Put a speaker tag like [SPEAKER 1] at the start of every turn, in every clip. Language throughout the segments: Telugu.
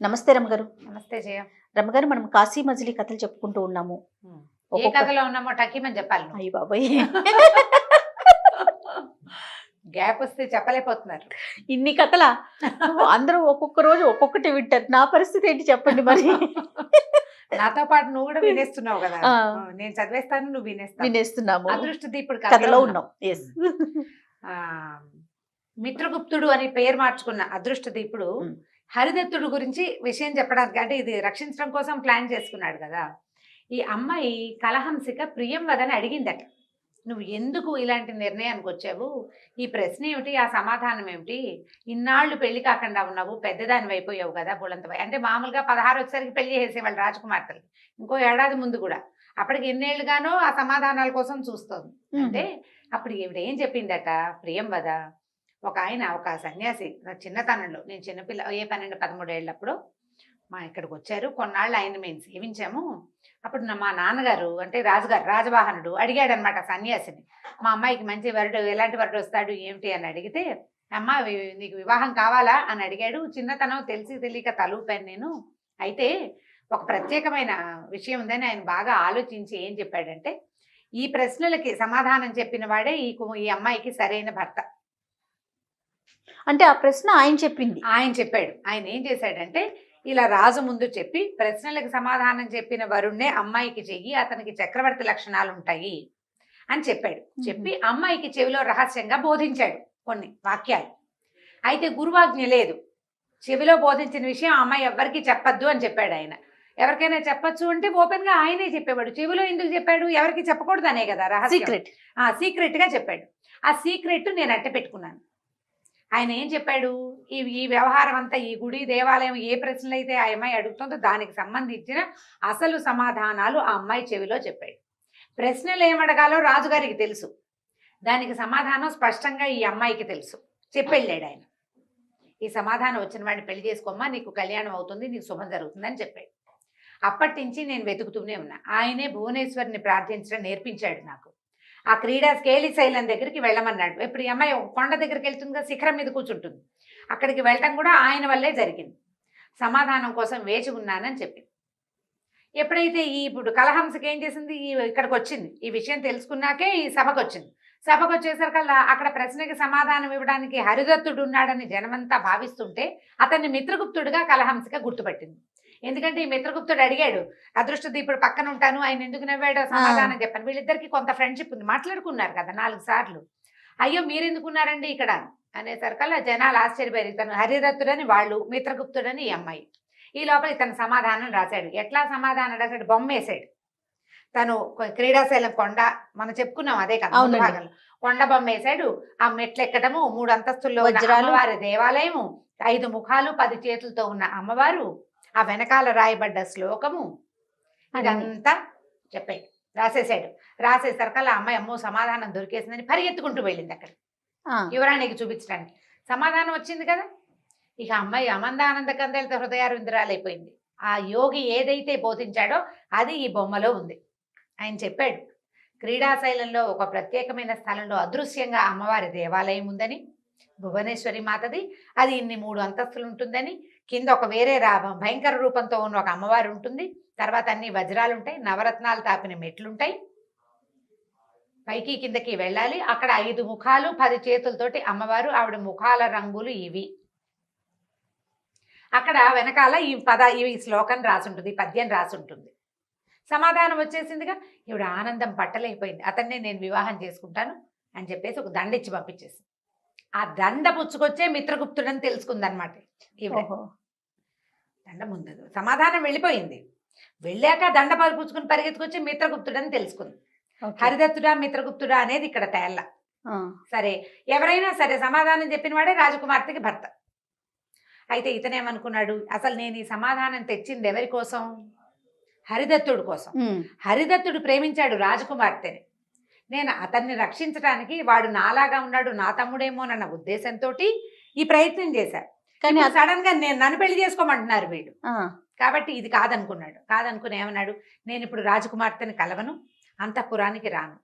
[SPEAKER 1] నమస్తే రమ్మగారు.
[SPEAKER 2] నమస్తే జయ.
[SPEAKER 1] రమ్మగారు, మనం కాశీ మజిలీ కథలు చెప్పుకుంటూ ఉన్నాము.
[SPEAKER 2] ఏ కథలో ఉన్నామో టకీమని చెప్పాలి నువ్వు.
[SPEAKER 1] అయ్య బాబాయ్,
[SPEAKER 2] గ్యాప్ వస్తే చెప్పలేకపోతున్నారు.
[SPEAKER 1] ఇన్ని కథలా? అందరూ ఒక్కొక్క రోజు ఒక్కొక్కటి వింటారు. నా పరిస్థితి ఏంటి చెప్పండి మరి.
[SPEAKER 2] నాతో పాటు నువ్వు కూడా వినేస్తున్నావు కదా.
[SPEAKER 1] ఆ.
[SPEAKER 2] నేను చదివేస్తాను, నువ్వు
[SPEAKER 1] వినేస్తున్నాము.
[SPEAKER 2] అదృష్ట దీపుడు
[SPEAKER 1] కథలో ఉన్నాం. ఎస్.
[SPEAKER 2] మిత్రగుప్తుడు అని పేరు మార్చుకున్న అదృష్ట దీపుడు హరిదత్తుడు గురించి విషయం చెప్పడానికి, అంటే ఇది రక్షించడం కోసం ప్లాన్ చేసుకున్నాడు కదా. ఈ అమ్మాయి కలహంసిక ప్రియం వదని అడిగిందట, నువ్వు ఎందుకు ఇలాంటి నిర్ణయానికి వచ్చావు, ఈ ప్రశ్న ఏమిటి, ఆ సమాధానం ఏమిటి, ఇన్నాళ్ళు పెళ్లి కాకుండా ఉన్నావు, పెద్దదాని అయిపోయావు కదా, బులంతపై అంటే మామూలుగా 16 వచ్చేసరికి పెళ్లి చేసేవాళ్ళు రాజకుమార్తెలు, ఇంకో ఏడాది ముందు కూడా. అప్పటికి ఎన్నేళ్ళుగానో ఆ సమాధానాల కోసం చూస్తుంది. అంటే అప్పుడు ఈవిడ ఏం చెప్పిందట, ప్రియం వద, ఒక సన్యాసి నా చిన్నతనంలో, నేను చిన్నపిల్ల 12-13 ఏళ్ళప్పుడు మా ఇక్కడికి వచ్చారు. కొన్నాళ్ళు ఆయన మేము సేవించాము. అప్పుడు మా నాన్నగారు అంటే రాజుగారు, రాజవాహనుడు అడిగాడనమాట సన్యాసిని, మా అమ్మాయికి మంచి వరుడు, ఎలాంటి వరుడు వస్తాడు ఏమిటి అని అడిగితే, అమ్మ నీకు వివాహం కావాలా అని అడిగాడు. చిన్నతనం తెలిసి తెలియక తలూపాను నేను. అయితే ఒక ప్రత్యేకమైన విషయం ఉందని ఆయన బాగా ఆలోచించి ఏం చెప్పాడంటే, ఈ ప్రశ్నలకి సమాధానం చెప్పిన వాడే ఈ అమ్మాయికి సరైన భర్త.
[SPEAKER 1] అంటే ఆ ప్రశ్న ఆయన చెప్పింది,
[SPEAKER 2] ఆయన చెప్పాడు. ఆయన ఏం చేశాడంటే, ఇలా రాజు ముందు చెప్పి ప్రశ్నలకు సమాధానం చెప్పిన వరుణ్ణే అమ్మాయికి చెయ్యి, అతనికి చక్రవర్తి లక్షణాలు ఉంటాయి అని చెప్పాడు. చెప్పి అమ్మాయికి చెవిలో రహస్యంగా బోధించాడు కొన్ని వాక్యాలు. అయితే గురువాజ్ఞ లేదు, చెవిలో బోధించిన విషయం అమ్మాయి ఎవరికి చెప్పద్దు అని చెప్పాడు ఆయన. ఎవరికైనా చెప్పచ్చు అంటే ఓపెన్ గా ఆయనే చెప్పేవాడు. చెవిలో ఎందుకు చెప్పాడు, ఎవరికి చెప్పకూడదు అనే కదా రహస్యం, సీక్రెట్ గా చెప్పాడు. ఆ సీక్రెట్ నేను అట్ట పెట్టుకున్నాను. ఆయన ఏం చెప్పాడు, ఈ వ్యవహారం అంతా, ఈ గుడి దేవాలయం ఏ ప్రశ్నలు అయితే ఆ అమ్మాయి అడుగుతుందో దానికి సంబంధించిన అసలు సమాధానాలు ఆ అమ్మాయి చెవిలో చెప్పాడు. ప్రశ్నలు ఏమడగాలో రాజుగారికి తెలుసు, దానికి సమాధానం స్పష్టంగా ఈ అమ్మాయికి తెలుసు. చెప్పెళ్ళాడు ఆయన, ఈ సమాధానం వచ్చిన వాడిని పెళ్లి చేసుకోమ్మా, నీకు కళ్యాణం అవుతుంది, నీకు శుభం జరుగుతుంది అని చెప్పాడు. అప్పటి నుంచి నేను వెతుకుతూనే ఉన్నా. ఆయనే భువనేశ్వరిని ప్రార్థించడం నేర్పించాడు నాకు. ఆ క్రీడా స్కేలి శైలం దగ్గరికి వెళ్ళమన్నాడు. ఇప్పుడు ఈ అమ్మాయి కొండ దగ్గరికి వెళ్తుందిగా, శిఖరం మీద కూర్చుంటుంది, అక్కడికి వెళ్ళటం కూడా ఆయన వల్లే జరిగింది. సమాధానం కోసం వేచి ఉన్నానని చెప్పింది. ఎప్పుడైతే ఇప్పుడు కలహంసకి ఏం చేసింది, ఇక్కడికి వచ్చింది, ఈ విషయం తెలుసుకున్నాకే ఈ సభకు వచ్చింది. సభకు వచ్చేసరికల్లా అక్కడ ప్రశ్నకి సమాధానం ఇవ్వడానికి హరిదత్తుడు ఉన్నాడని జనమంతా భావిస్తుంటే అతన్ని మిత్రగుప్తుడిగా కలహంసిక గుర్తుపట్టింది. ఎందుకంటే ఈ మిత్రగుప్తుడు అడిగాడు, అదృష్ట దీపుడు పక్కన ఉంటాను, ఆయన ఎందుకు నవ్వాడో సమాధానం చెప్పాను. వీళ్ళిద్దరికి కొంత ఫ్రెండ్షిప్ ఉంది, మాట్లాడుకున్నారు కదా 4 సార్లు. అయ్యో మీరెందుకున్నారండి ఇక్కడ అనేసరికల్లా జనాలు ఆశ్చర్యపోయారు. ఇతను హరిదత్తుడని వాళ్ళు, మిత్రగుప్తుడని ఈ అమ్మాయి. ఈ లోపల ఇతను సమాధానం రాశాడు. ఎట్లా సమాధానం రాశాడు, బొమ్మ వేసాడు. తను క్రీడాశైలం కొండ, మనం చెప్పుకున్నాం అదే కదా భాగంలో, కొండ బొమ్మ వేసాడు. ఆ మెట్లు ఎక్కడము, 3 అంతస్తుల్లో అమ్మవారి దేవాలయము, 5 ముఖాలు 10 చేతులతో ఉన్న అమ్మవారు, ఆ వెనకాల రాయబడ్డ శ్లోకము, ఇదంతా చెప్పాడు, రాసేసాడు. రాసేసరికల్లా అమ్మాయి అమ్మో సమాధానం దొరికేసిందని పరిగెత్తుకుంటూ వెళ్ళింది అక్కడ యువరాణికి చూపించడానికి. సమాధానం వచ్చింది కదా. ఇక అమ్మాయి అమందానంద కందలతో హృదయారుంద్రాలైపోయింది. ఆ యోగి ఏదైతే బోధించాడో అది ఈ బొమ్మలో ఉంది. ఆయన చెప్పాడు, క్రీడాశైలంలో ఒక ప్రత్యేకమైన స్థలంలో అదృశ్యంగా అమ్మవారి దేవాలయం ఉందని, భువనేశ్వరి మాతది, అది ఇన్ని 3 అంతస్తులు ఉంటుందని, కింద ఒక వేరే భయంకర రూపంతో ఉన్న ఒక అమ్మవారు ఉంటుంది, తర్వాత అన్ని వజ్రాలు ఉంటాయి, నవరత్నాలు తాపిన మెట్లుంటాయి, పైకి కిందకి వెళ్ళాలి, అక్కడ 5 ముఖాలు 10 చేతులతోటి అమ్మవారు, ఆవిడ ముఖాల రంగులు ఇవి. అక్కడ వెనకాల ఈ శ్లోకం రాసుంటుంది, ఈ పద్యం రాసుంటుంది. సమాధానం వచ్చేసిందిగా. ఈవిడ ఆనందం పట్టలేకపోయింది. అతన్నే నేను వివాహం చేసుకుంటాను అని చెప్పేసి ఒక దండ ఇచ్చి పంపించేసి, ఆ దండ పుచ్చుకొచ్చే మిత్రగుప్తుడని తెలుసుకుందనమాట ఈవిడ. దండ ముందు సమాధానం వెళ్ళిపోయింది, వెళ్ళాక దండ పుచ్చుకుని పరిగెత్తుకొచ్చి మిత్రగుప్తుడని తెలుసుకుంది. హరిదత్తుడా మిత్రగుప్తుడా అనేది ఇక్కడ తేళ్ళ. సరే, ఎవరైనా సరే సమాధానం చెప్పిన వాడే రాజకుమార్తెకి భర్త. అయితే ఇతనేమనుకున్నాడు, అసలు నేను ఈ సమాధానం తెచ్చింది ఎవరి కోసం, హరిదత్తుడి కోసం. హరిదత్తుడు ప్రేమించాడు రాజకుమార్తెని, నేను అతన్ని రక్షించడానికి, వాడు నాలాగా ఉన్నాడు, నా తమ్ముడేమోనన్న ఉద్దేశంతో ఈ ప్రయత్నం చేశారు. కానీ సడన్ గా నన్ను పెళ్లి చేసుకోమంటున్నారు వీడు, కాబట్టి ఇది కాదనుకున్నాడు. కాదనుకుని ఏమన్నాడు, నేను ఇప్పుడు రాజకుమార్తెని కలవను, అంతఃపురానికి రాను,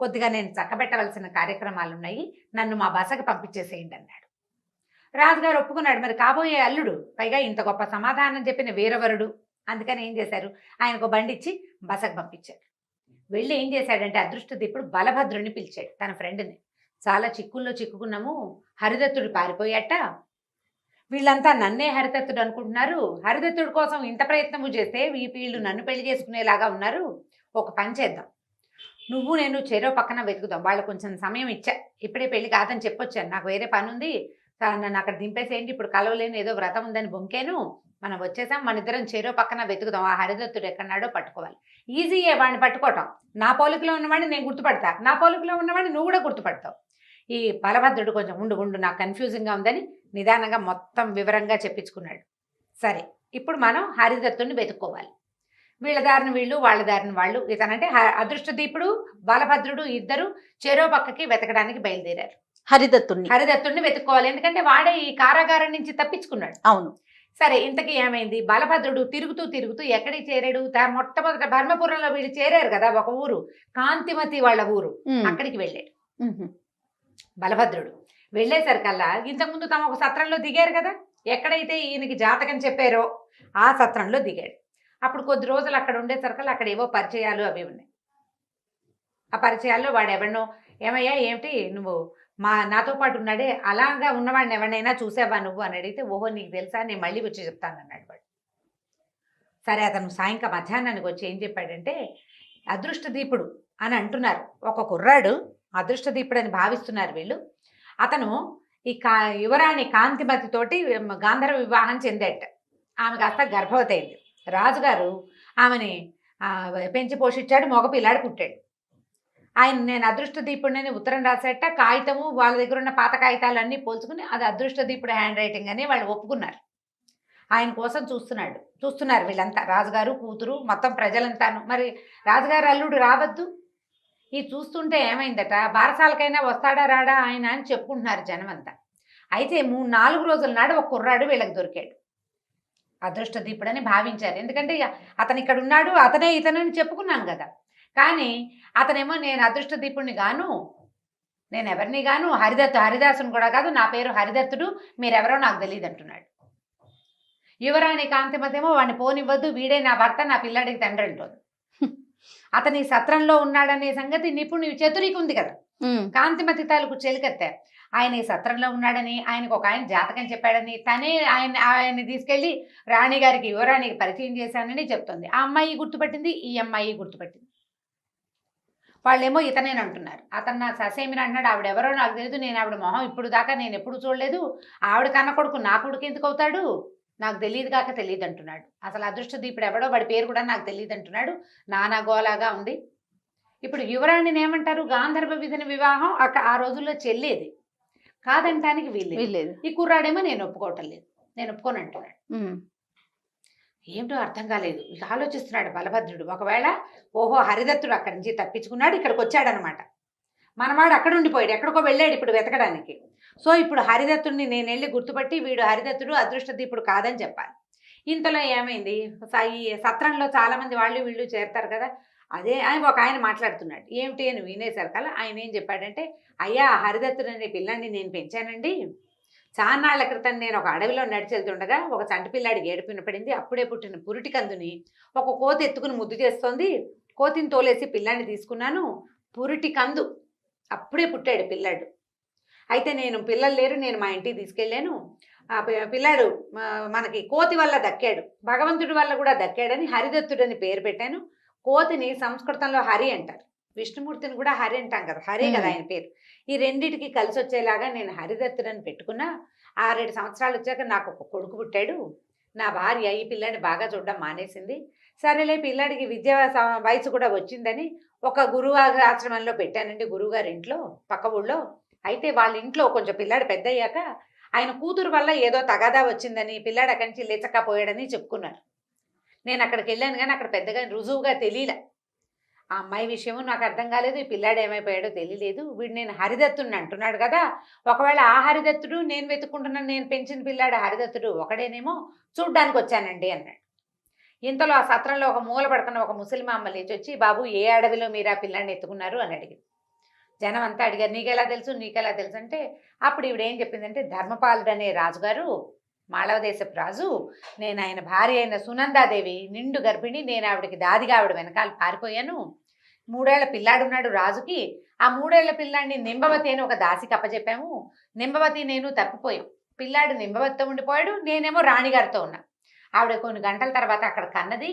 [SPEAKER 2] కొద్దిగా నేను చక్కబెట్టవలసిన కార్యక్రమాలు ఉన్నాయి, నన్ను మా బసకి పంపించేసేయండి అన్నాడు. రాజుగారు ఒప్పుకున్నాడు. మరి కాబోయే అల్లుడు, పైగా ఇంత గొప్ప సమాధానం చెప్పిన వీరవరుడు. అందుకని ఏం చేశారు, ఆయనకు బండి ఇచ్చి బసకు పంపించారు. వెళ్ళి ఏం చేశాడంటే అదృష్టదీపుడు బలభద్రుడిని పిలిచాడు, తన ఫ్రెండ్ని. చాలా చిక్కుల్లో చిక్కుకున్నాము, హరిదత్తుడు పారిపోయాట, వీళ్ళంతా నన్నే హరిదత్తుడు అనుకుంటున్నారు, హరిదత్తుడి కోసం ఇంత ప్రయత్నము చేస్తే వీళ్ళు నన్ను పెళ్లి చేసుకునేలాగా ఉన్నారు, ఒక పని చేద్దాం, నువ్వు నేను చెరో పక్కన వెతుకుదాం. వాళ్ళు కొంచెం సమయం ఇచ్చా, ఇప్పుడే పెళ్లి కాదని చెప్పొచ్చాను, నాకు వేరే పని ఉంది, నన్ను అక్కడ దింపేసేయండి, ఇప్పుడు కలవలేను, ఏదో వ్రతం ఉందని బొంకాను, మనం వచ్చేసాం, మన ఇద్దరం చెరో పక్కన వెతుకుదాం, ఆ హరిదత్తుడు ఎక్కడున్నాడో పట్టుకోవాలి. ఈజీయే వాడిని పట్టుకోవటం, నా పోలికలో ఉన్నవాడిని నేను గుర్తుపడతా, నా పోలికలో ఉన్నవాడిని నువ్వు కూడా గుర్తుపడతావు. ఈ బలభద్రుడు కొంచెం ఉండు నాకు కన్ఫ్యూజింగ్గా ఉందని నిదానంగా మొత్తం వివరంగా చెప్పించుకున్నాడు. సరే, ఇప్పుడు మనం హరిదత్తుడిని వెతుక్కోవాలి. వీళ్ళ దారిని వీళ్ళు, వాళ్ళ దారిని వాళ్ళు. ఇతనంటే అదృష్టదీపుడు, బలభద్రుడు ఇద్దరు చెరో పక్కకి వెతకడానికి బయలుదేరారు. హరిదత్తుడిని వెతుక్కోవాలి, ఎందుకంటే వాడే ఈ కారాగారం నుంచి తప్పించుకున్నాడు.
[SPEAKER 1] అవును.
[SPEAKER 2] సరే, ఇంతకీ ఏమైంది, బలభద్రుడు తిరుగుతూ తిరుగుతూ ఎక్కడికి చేరాడు, మొట్టమొదట ధర్మపురంలో వీళ్ళు చేరారు కదా, ఒక ఊరు కాంతిమతి వాళ్ళ ఊరు, అక్కడికి వెళ్ళాడు బలభద్రుడు. వెళ్ళేసరికల్లా ఇంతకుముందు తమ ఒక సత్రంలో దిగారు కదా, ఎక్కడైతే ఈయనకి జాతకం చెప్పారో ఆ సత్రంలో దిగాడు. అప్పుడు కొద్ది రోజులు అక్కడ ఉండేసరికల్లా అక్కడ ఏవో పరిచయాలు అవి ఉన్నాయి. ఆ పరిచయాల్లో వాడు ఎవరినో, ఏమయ్యా ఏమిటి నువ్వు నాతో పాటు ఉన్నాడే, అలాగా ఉన్నవాడిని ఎవరినైనా చూసావా నువ్వు అని అడిగితే, ఓహో నీకు తెలుసా, నేను మళ్ళీ వచ్చి చెప్తానన్నాడు వాడు. సరే, అతను సాయంకాలం మధ్యాహ్నానికి వచ్చి ఏం చెప్పాడంటే, అదృష్టదీపుడు అని అంటున్నారు, ఒక కుర్రాడు అదృష్టదీపుడు అని భావిస్తున్నారు వీళ్ళు, అతను ఈ యువరాణి కాంతిమతితోటి గాంధర్వ వివాహం చెందేట, ఆమె కాస్త గర్భవతి అయింది. రాజుగారు ఆమెని పెంచి పోషించాడు, మగ పిల్లాడు పుట్టాడు. నేను అదృష్టదీపుడిని ఉత్తరం రాసేట, కాగితము వాళ్ళ దగ్గర ఉన్న పాత కాగితాలన్నీ పోల్చుకుని అది అదృష్టదీపుడు హ్యాండ్ రైటింగ్ అని వాళ్ళు ఒప్పుకున్నారు. ఆయన కోసం చూస్తున్నారు వీళ్ళంతా, రాజుగారు కూతురు మొత్తం ప్రజలంతాను. మరి రాజుగారు అల్లుడు రావద్దు, ఈ చూస్తుంటే ఏమైందట, బారసాలకైనా వస్తాడా రాడా ఆయన అని చెప్పుకుంటున్నారు జనమంతా. అయితే 3-4 రోజుల నాడు ఒక కుర్రాడు వీళ్ళకి దొరికాడు, అదృష్టదీపుడని భావించారు. ఎందుకంటే అతను ఇక్కడ ఉన్నాడు, అతనే ఇతను అని చెప్పుకున్నాం కదా. కానీ అతనేమో నేను అదృష్టదీపుడిని గాను, నేను ఎవరిని గాను, హరిదాసుని కూడా కాదు, నా పేరు హరిదత్తుడు, మీరెవరో నాకు తెలియదు అంటున్నాడు. యువరాణి కాంతిమతి ఏమో వాడిని పోనివ్వద్దు, వీడే నా భర్త, నా పిల్లాడికి తండ్రి అంటోంది. అతని సత్రంలో ఉన్నాడనే సంగతి నిపుణుని చతురికి ఉంది కదా, కాంతిమతి తాలూకు చెలికత్తే, ఆయన ఈ సత్రంలో ఉన్నాడని, ఆయనకు ఒక ఆయన జాతకం చెప్పాడని, తనే ఆయన్ని తీసుకెళ్లి రాణిగారికి, యువరాణికి పరిచయం చేశానని చెప్తుంది. ఆ అమ్మాయి గుర్తుపట్టింది, ఈ అమ్మాయి గుర్తుపట్టింది. వాళ్ళేమో ఇతనేనంటున్నారు. అతను నాకు ససేమిని అంటున్నాడు, ఆవిడెవరో నాకు తెలియదు, నేను ఆవిడ మొహం ఇప్పుడు దాకా నేను ఎప్పుడు చూడలేదు, ఆవిడ కన్న కొడుకు నా కొడుకు ఎందుకు అవుతాడు, నాకు తెలియదు కాక తెలియదు అంటున్నాడు. అసలు అదృష్టదీపుడు ఎవడో వాడి పేరు కూడా నాకు తెలియదు అంటున్నాడు. నానా గోలాగా ఉంది. ఇప్పుడు యువరాణిని ఏమంటారు, గాంధర్వ విధిని వివాహం ఆ రోజుల్లో చెల్లేది, కాదంటానికి వీల్లేదు. ఈ కుర్రాడేమో నేను ఒప్పుకోవటం లేదు, నేను ఒప్పుకోను అంటున్నాడు. ఏమిటో అర్థం కాలేదు, ఇక ఆలోచిస్తున్నాడు బలభద్రుడు. ఒకవేళ ఓహో హరిదత్తుడు అక్కడి నుంచి తప్పించుకున్నాడు, ఇక్కడికి వచ్చాడనమాట, మనవాడు అక్కడ ఉండిపోయాడు, ఎక్కడికో వెళ్ళాడు ఇప్పుడు వెతకడానికి. సో ఇప్పుడు హరిదత్తుడిని నేను వెళ్ళి గుర్తుపట్టి, వీడు హరిదత్తుడు అదృష్టదీపుడు కాదని చెప్పాలి. ఇంతలో ఏమైంది, ఈ సత్రంలో చాలామంది వాళ్ళు వీళ్ళు చేరతారు కదా, అదే ఆయన ఒక ఆయన మాట్లాడుతున్నాడు. ఏమిటి అని వినేసరికల్లా ఆయన ఏం చెప్పాడంటే, అయ్యా హరిదత్తుడు అనే పిల్లాన్ని నేను పెంచానండి, చాన్నాళ్ల క్రితం నేను ఒక అడవిలో నడిచి వెళ్తుండగా ఒక చంటి పిల్లాడికి ఏడుపు వినపడింది, అప్పుడే పుట్టిన పురిటి కందుని ఒక కోతి ఎత్తుకుని ముద్దు చేస్తోంది, కోతిని తోలేసి పిల్లాన్ని తీసుకున్నాను, పురిటి కందు అప్పుడే పుట్టాడు పిల్లాడు. అయితే నేను పిల్లలు లేరు, నేను మా ఇంటికి తీసుకెళ్ళాను, ఆ పిల్లాడు మనకి కోతి వల్ల దక్కాడు, భగవంతుడి వల్ల కూడా దక్కాడని హరిదత్తుడని పేరు పెట్టాను. కోతిని సంస్కృతంలో హరి అంటారు, విష్ణుమూర్తిని కూడా హరి అంటాం కదా, హరి కదా ఆయన పేరు. ఈ రెండిటికి కలిసి వచ్చేలాగా నేను హరిదత్తుడని పెట్టుకున్నా. 6-7 సంవత్సరాలు వచ్చాక నాకు ఒక కొడుకు పుట్టాడు. నా భార్య ఈ పిల్లాడిని బాగా చూడడం మానేసింది. సరేలే, పిల్లాడికి విద్యా వయసు కూడా వచ్చిందని ఒక గురువు ఆశ్రమంలో పెట్టానండి, గురువుగారి ఇంట్లో పక్క ఊళ్ళో. అయితే వాళ్ళ ఇంట్లో కొంచెం పిల్లాడు పెద్ద అయ్యాక ఆయన కూతురు వల్ల ఏదో తగాదా వచ్చిందని, పిల్లాడు అక్కడి నుంచి లేచక్కపోయాడని చెప్పుకున్నారు. నేను అక్కడికి వెళ్ళాను కానీ అక్కడ పెద్దగా రుజువుగా తెలియలే. ఆ అమ్మాయి విషయము నాకు అర్థం కాలేదు, ఈ పిల్లాడు ఏమైపోయాడో తెలియలేదు. వీడు నేను హరిదత్తుడిని అంటున్నాడు కదా, ఒకవేళ ఆ హరిదత్తుడు నేను వెతుక్కుంటున్నాను, నేను పెంచిన పిల్లాడు హరిదత్తుడు ఒకడేనేమో, చూడ్డానికి వచ్చానండి అన్నాడు. ఇంతలో ఆ సత్రంలో ఒక మూల పడుకున్న ఒక ముసలిమ అమ్మ లేచి వచ్చి, బాబు ఏ అడవిలో మీరు ఆ పిల్లాడిని ఎత్తుకున్నారు అని అడిగింది. జనం అంతా అడిగారు నీకెలా తెలుసు నీకెలా తెలుసు అంటే అప్పుడు ఈవిడ ఏం చెప్పిందంటే ధర్మపాలుడు అనే రాజుగారు మాళవ దేశపు రాజు, నేను ఆయన భార్య అయిన సునందాదేవి నిండు గర్భిణి, నేను ఆవిడకి దాదిగా ఆవిడ వెనకాల పారిపోయాను. 3 ఏళ్ల పిల్లాడున్నాడు రాజుకి, ఆ 3 ఏళ్ల పిల్లాడిని నింబవతి అని ఒక దాసికి అప్పచెప్పాము. నింబవతి నేను తప్పిపోయాం, పిల్లాడు నింబవతితో ఉండిపోయాడు, నేనేమో రాణిగారితో ఉన్నా. ఆవిడ కొన్ని గంటల తర్వాత అక్కడ కన్నది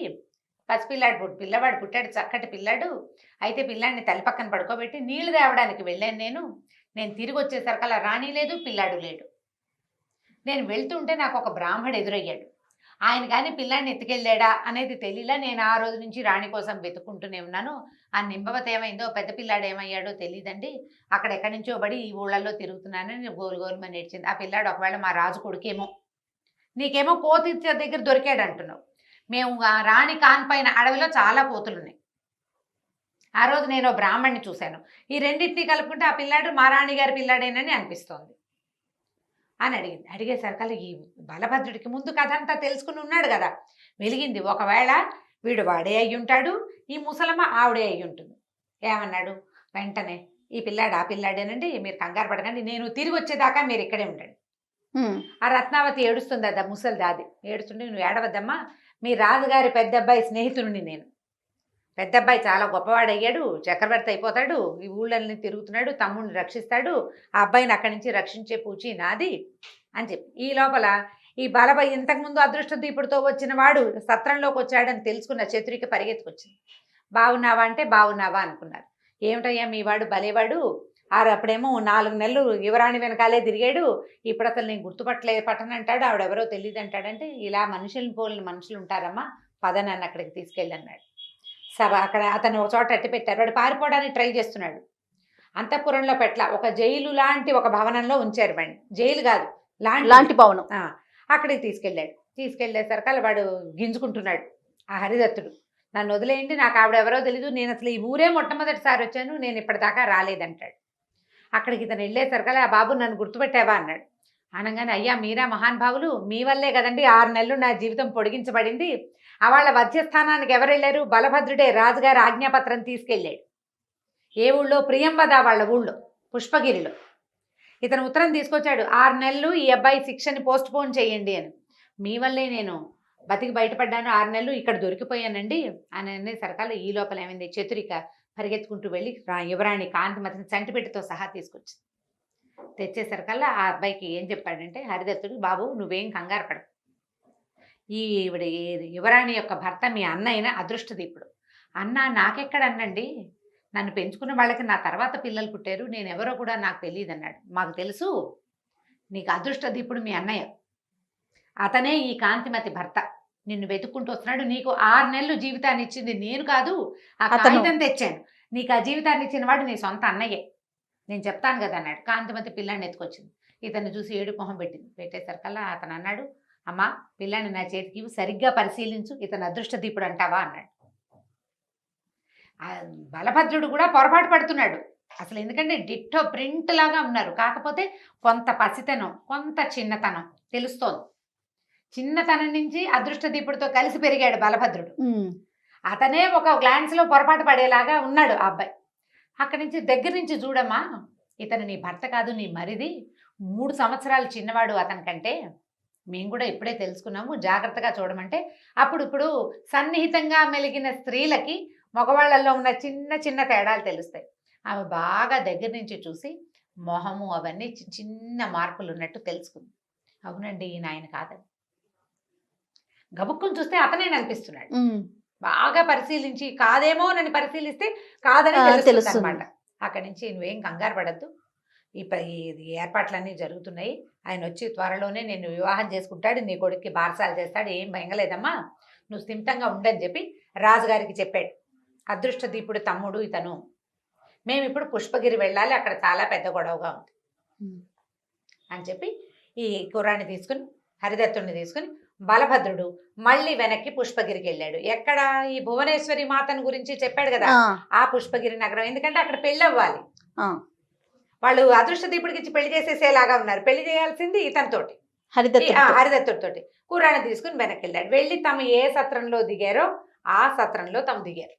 [SPEAKER 2] పిల్లవాడు పుట్టాడు, చక్కటి పిల్లాడు. అయితే పిల్లాడిని తల్లి పక్కన పడుకోబెట్టి నీళ్లు తేవడానికి వెళ్ళాను. నేను తిరిగి వచ్చేసరికల్లా రాణి లేదు, పిల్లాడు లేడు. నేను వెళ్తుంటే నాకు ఒక బ్రాహ్మడు ఎదురయ్యాడు. ఆయన కానీ పిల్లాడిని ఎత్తుకెళ్ళాడా అనేది తెలియలా. నేను ఆ రోజు నుంచి రాణి కోసం వెతుక్కుంటూనే ఉన్నాను. ఆ నింబవతి ఏమైందో, పెద్ద పిల్లాడు ఏమయ్యాడో తెలియదండి. అక్కడ ఎక్కడి నుంచో పడి ఈ ఊళ్ళల్లో తిరుగుతున్నానని గోలు గోలుమని ఏడ్చింది. ఆ పిల్లాడు ఒకవేళ మా రాజు కొడుకేమో. నీకేమో కోతి దగ్గర దొరికాడు అంటున్నావు. మేము ఆ రాణి కాన్ పైన అడవిలో చాలా కోతులు ఉన్నాయి. ఆ రోజు నేను బ్రాహ్మణ్ణి చూశాను. ఈ రెండింటినీ కలుపుకుంటే ఆ పిల్లాడు మా రాణి గారి పిల్లాడేనని అనిపిస్తోంది అని అడిగింది. అడిగేసరికల్లా ఈ బలభద్రుడికి ముందు కథ అంతా తెలుసుకుని ఉన్నాడు కదా, వెలిగింది. ఒకవేళ వీడు వాడే అయ్యి ఉంటాడు, ఈ ముసలమ్మ ఆవిడే అయ్యి ఉంటుంది. ఏమన్నాడు వెంటనే, ఈ పిల్లాడు ఆ పిల్లాడేనండి, మీరు కంగారు పడకండి, నేను తిరిగి వచ్చేదాకా మీరు ఇక్కడే ఉండండి. ఆ రత్నావతి ఏడుస్తుంది, అదా ముసలి దాది ఏడుస్తుంటే, నువ్వు ఏడవద్దమ్మా, మీ రాజుగారి పెద్ద అబ్బాయి స్నేహితుడిని నేను. పెద్ద అబ్బాయి చాలా గొప్పవాడు అయ్యాడు, చక్రవర్తి అయిపోతాడు, ఈ ఊళ్ళని తిరుగుతున్నాడు, తమ్ముడిని రక్షిస్తాడు, ఆ అబ్బాయిని అక్కడి నుంచి రక్షించే పూచి నాది అని చెప్పి. ఈ లోపల ఈ బలభై ఇంతకుముందు అదృష్ట దీపుడితో వచ్చిన వాడు సత్రంలోకి వచ్చాడని తెలుసుకున్న చతురికి పరిగెత్తుకొచ్చింది. బాగున్నావా అంటే బాగున్నావా అనుకున్నారు. ఏమిటయ్యా మీ వాడు భలేవాడు, అప్పుడేమో 4 నెలలు యువరాణి వెనకాలే తిరిగాడు, ఇప్పుడు అసలు నేను పట్టనంటాడు, ఆవిడెవరో తెలియదు అంటాడంటే, ఇలా మనుషులను పోలిన మనుషులు ఉంటారమ్మా, పద నన్ను అక్కడికి తీసుకెళ్ళి అన్నాడు. అక్కడ అతను ఒక చోట అట్టి పెట్టారు. వాడు పారిపోవడానికి ట్రై చేస్తున్నాడు. అంతఃపురంలో పెట్ల ఒక జైలు లాంటి ఒక భవనంలో ఉంచారు. బండి జైలు కాదు, లాంటి భవనం. అక్కడికి తీసుకెళ్ళేసరికి వాడు గింజుకుంటున్నాడు. ఆ హరిదత్తుడు, నన్ను వదిలేయండి, నాకు ఆవిడెవరో తెలీదు, నేను అసలు ఈ ఊరే మొట్టమొదటిసారి వచ్చాను, నేను ఇప్పటిదాకా రాలేదంటాడు. అక్కడికి ఇతను వెళ్ళేసరికి ఆ బాబు నన్ను గుర్తుపెట్టావా అన్నాడు. అనగానే, అయ్యా మీరా మహానుభావులు, మీ వల్లే కదండి 6 నెలలు నా జీవితం పొడిగించబడింది. వాళ్ళ వధ్యస్థానానికి ఎవరు వెళ్ళారు? బలభద్రుడే రాజుగారి ఆజ్ఞాపత్రం తీసుకెళ్ళాడు. ఏ ఊళ్ళో? ప్రియంవద వాళ్ళ ఊళ్ళో, పుష్పగిరిలో. ఇతను ఉత్తరం తీసుకొచ్చాడు, 6 నెలలు ఈ అబ్బాయి శిక్షని పోస్ట్ పోన్ చేయండి అని. మీ వల్లే నేను బతికి బయటపడ్డాను, 6 నెలలు ఇక్కడ దొరికిపోయానండి అని అనేసరికల్లా ఈ లోపల ఏమైంది, చతురిక పరిగెత్తుకుంటూ వెళ్ళి యువరాణి కాంతిమతిని చంటిపెట్టితో సహా తీసుకొచ్చింది. తెచ్చేసరికల్లా ఆ అబ్బాయికి ఏం చెప్పాడంటే హరిదత్తుడు, బాబు నువ్వేం కంగారు పడకు, ఈవిడ యువరాణి యొక్క భర్త మీ అన్న అయిన అదృష్టదీపుడు. అన్న నాకెక్కడన్నండి, నన్ను పెంచుకున్న వాళ్ళకి నా తర్వాత పిల్లలు పుట్టారు, నేనెవరో కూడా నాకు తెలియదు అన్నాడు. మాకు తెలుసు, నీకు అదృష్టదీపుడు మీ అన్నయ్య, అతనే ఈ కాంతిమతి భర్త, నిన్ను వెతుక్కుంటూ వస్తున్నాడు. నీకు 6 నెలలు జీవితాన్ని ఇచ్చింది నేను కాదు, ఆ కాగితం తెచ్చాను, నీకు ఆ జీవితాన్ని ఇచ్చిన వాడు నీ సొంత అన్నయ్యే, నేను చెప్తాను కదా అన్నాడు. కాంతిమతి పిల్లాన్ని ఎత్తుకొచ్చింది. ఇతన్ని చూసి ఏడు మొహం పెట్టేసరికల్లా అతను అన్నాడు, అమ్మా పిల్లాన్ని నా చేతికి సరిగ్గా పరిశీలించు, ఇతను అదృష్టదీపుడు అంటావా అన్నాడు. బలభద్రుడు కూడా పొరపాటు పడుతున్నాడు అసలు, ఎందుకంటే డిట్టో ప్రింట్ లాగా ఉన్నారు, కాకపోతే కొంత పసితనం, కొంత చిన్నతనం తెలుస్తోంది. చిన్నతనం నుంచి అదృష్టదీపుడితో కలిసి పెరిగాడు బలభద్రుడు. అతనే ఒక గ్లాన్స్ లో పొరపాటు పడేలాగా ఉన్నాడు ఆ అబ్బాయి. అక్కడి నుంచి దగ్గర నుంచి చూడమ్మా, ఇతను నీ భర్త కాదు, నీ మరిది, 3 సంవత్సరాలు చిన్నవాడు అతనికంటే, మేము కూడా ఇప్పుడే తెలుసుకున్నాము, జాగ్రత్తగా చూడమంటే. ఇప్పుడు సన్నిహితంగా మెలిగిన స్త్రీలకి మగవాళ్ళల్లో ఉన్న చిన్న చిన్న తేడాలు తెలుస్తాయి. ఆమె బాగా దగ్గర నుంచి చూసి మొహము అవన్నీ చిన్న మార్పులు ఉన్నట్టు తెలుసుకుంది. అవునండి ఈయన ఆయన కాదని. గబుక్కుని చూస్తే అతనే అనిపిస్తున్నాడు. బాగా పరిశీలించి కాదేమో నన్ను పరిశీలిస్తే కాదని తెలుస్తుంది అనమాట. అక్కడి నుంచి నువ్వేం కంగారు పడద్దు, ఈ ఏర్పాట్లన్నీ జరుగుతున్నాయి, ఆయన వచ్చి త్వరలోనే నిన్ను వివాహం చేసుకుంటాడు, నీ కొడుక్కి బారసాలు చేస్తాడు, ఏం భయంగలేదమ్మా, నువ్వు స్థిమితంగా ఉండని చెప్పి రాజుగారికి చెప్పాడు. అదృష్టదీపుడు తమ్ముడు ఇతను, మేము ఇప్పుడు పుష్పగిరి వెళ్ళాలి, అక్కడ చాలా పెద్ద గొడవగా ఉంది అని చెప్పి ఈ కుర్రాన్ని తీసుకుని హరిదత్తుడిని తీసుకుని బలభద్రుడు మళ్ళీ వెనక్కి పుష్పగిరికి వెళ్ళాడు. ఎక్కడ? ఈ భువనేశ్వరి మాతను గురించి చెప్పాడు కదా, ఆ పుష్పగిరి నగరం. ఎందుకంటే అక్కడ పెళ్ళి అవ్వాలి, వాళ్ళు అదృష్టదీపుడికి ఇచ్చి పెళ్లి చేసేసేలాగా ఉన్నారు. పెళ్లి చేయాల్సింది ఇతనితోటి, హరిదత్తుడితోటి. కుర్రాన్ని తీసుకుని వెనక్కి వెళ్ళాడు. వెళ్ళి తమ ఏ సత్రంలో దిగారో ఆ సత్రంలో దిగారు.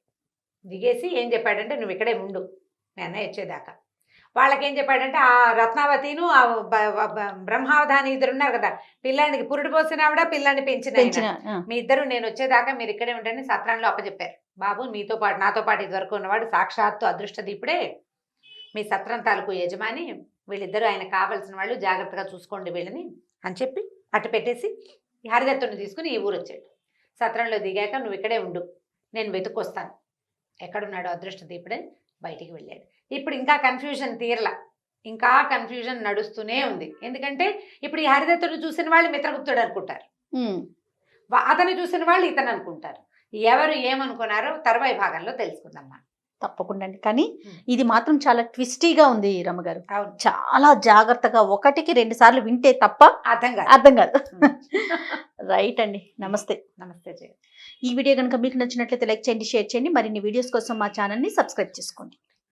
[SPEAKER 2] దిగేసి ఏం చెప్పాడంటే, నువ్వు ఇక్కడే ఉండు, మీ అన్నయ్య వచ్చేదాకా, వాళ్ళకేం చెప్పాడంటే ఆ రత్నావతిను ఆ బ్రహ్మావధాని ఇద్దరు ఉన్నారు కదా, పిల్లానికి పురుడు పోసిన ఆవిడ, పిల్లాన్ని పెంచిన మీ ఇద్దరు నేను వచ్చేదాకా మీరు ఇక్కడే ఉండండి సత్రంలో అప్పచెప్పారు. బాబు మీతో పాటు నాతో పాటు ఇదివరకు ఉన్నవాడు సాక్షాత్తు అదృష్టదీపుడే, మీ సత్రం తాలూకు యజమాని, వీళ్ళిద్దరూ ఆయన కావాల్సిన వాళ్ళు, జాగ్రత్తగా చూసుకోండి వీళ్ళని అని చెప్పి అటు పెట్టేసి హరిదత్తుని తీసుకుని ఈ ఊరు వచ్చాడు. సత్రంలో దిగాక నువ్వు ఇక్కడే ఉండు, నేను వెతుక్కొస్తాను ఎక్కడున్నాడో అదృష్టదీపుడని బయటికి వెళ్ళాడు. ఇప్పుడు ఇంకా కన్ఫ్యూజన్ తీరలా, ఇంకా కన్ఫ్యూజన్ నడుస్తూనే ఉంది. ఎందుకంటే ఇప్పుడు ఈ హరిదత్తుని చూసిన వాళ్ళు మిత్రగుప్తుడు అనుకుంటారు, అతను చూసిన వాళ్ళు ఇతను అనుకుంటారు. ఎవరు ఏమనుకున్నారో తర్వాయి భాగంలో తెలుసుకుందాం.
[SPEAKER 1] తప్పకుండా అండి. కానీ ఇది మాత్రం చాలా ట్విస్టీగా ఉంది రమ్మగారు.
[SPEAKER 2] అవును,
[SPEAKER 1] చాలా జాగ్రత్తగా 1కి 2 సార్లు వింటే తప్ప అర్థం కాదు. రైట్ అండి. నమస్తే.
[SPEAKER 2] నమస్తే.
[SPEAKER 1] ఈ వీడియో కనుక మీకు నచ్చినట్లయితే లైక్ చేయండి, షేర్ చేయండి. మరిన్ని వీడియోస్ కోసం మా ఛానల్ని సబ్స్క్రైబ్ చేసుకోండి.